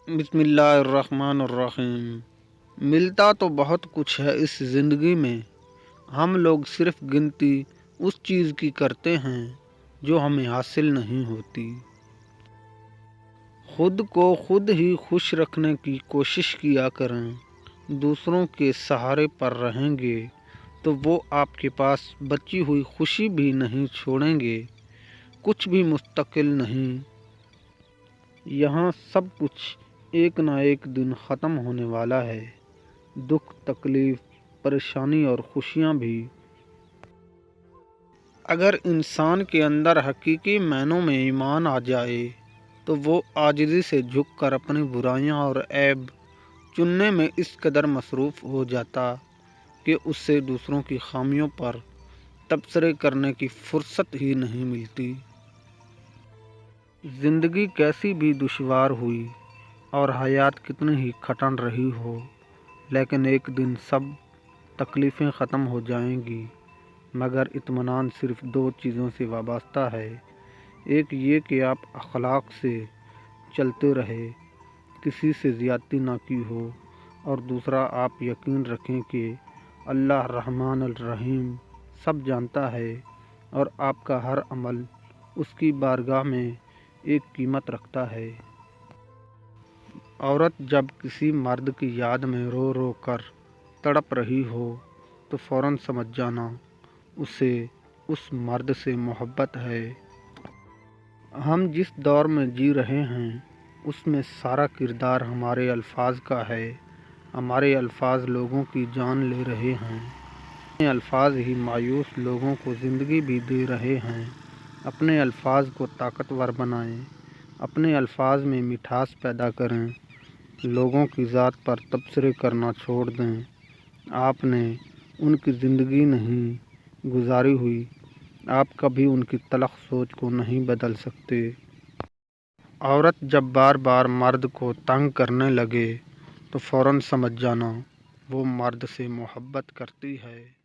بسم اللہ الرحمن الرحیم۔ ملتا تو بہت کچھ ہے اس زندگی میں، ہم لوگ صرف گنتی اس چیز کی کرتے ہیں جو ہمیں حاصل نہیں ہوتی۔ خود کو خود ہی خوش رکھنے کی کوشش کیا کریں، دوسروں کے سہارے پر رہیں گے تو وہ آپ کے پاس بچی ہوئی خوشی بھی نہیں چھوڑیں گے، کچھ بھی مستقل نہیں۔ یہاں سب کچھ ایک نہ ایک دن ختم ہونے والا ہے، دکھ، تکلیف، پریشانی اور خوشیاں بھی۔ اگر انسان کے اندر حقیقی معنوں میں ایمان آ جائے تو وہ عاجزی سے جھک کر اپنی برائیاں اور عیب چننے میں اس قدر مصروف ہو جاتا کہ اس سے دوسروں کی خامیوں پر تبصرے کرنے کی فرصت ہی نہیں ملتی۔ زندگی کیسی بھی دشوار ہوئی اور حیات کتنی ہی کھٹن رہی ہو، لیکن ایک دن سب تکلیفیں ختم ہو جائیں گی، مگر اطمینان صرف دو چیزوں سے وابستہ ہے۔ ایک یہ کہ آپ اخلاق سے چلتے رہے، کسی سے زیادتی نہ کی ہو، اور دوسرا آپ یقین رکھیں کہ اللہ رحمن الرحیم سب جانتا ہے اور آپ کا ہر عمل اس کی بارگاہ میں ایک قیمت رکھتا ہے۔ عورت جب کسی مرد کی یاد میں رو رو کر تڑپ رہی ہو تو فوراً سمجھ جانا اسے اس مرد سے محبت ہے۔ ہم جس دور میں جی رہے ہیں اس میں سارا کردار ہمارے الفاظ کا ہے۔ ہمارے الفاظ لوگوں کی جان لے رہے ہیں، اپنے الفاظ ہی مایوس لوگوں کو زندگی بھی دے رہے ہیں۔ اپنے الفاظ کو طاقتور بنائیں، اپنے الفاظ میں مٹھاس پیدا کریں، لوگوں کی ذات پر تبصرے کرنا چھوڑ دیں۔ آپ نے ان کی زندگی نہیں گزاری ہوئی، آپ کبھی ان کی تلخ سوچ کو نہیں بدل سکتے۔ عورت جب بار بار مرد کو تنگ کرنے لگے تو فوراً سمجھ جانا وہ مرد سے محبت کرتی ہے۔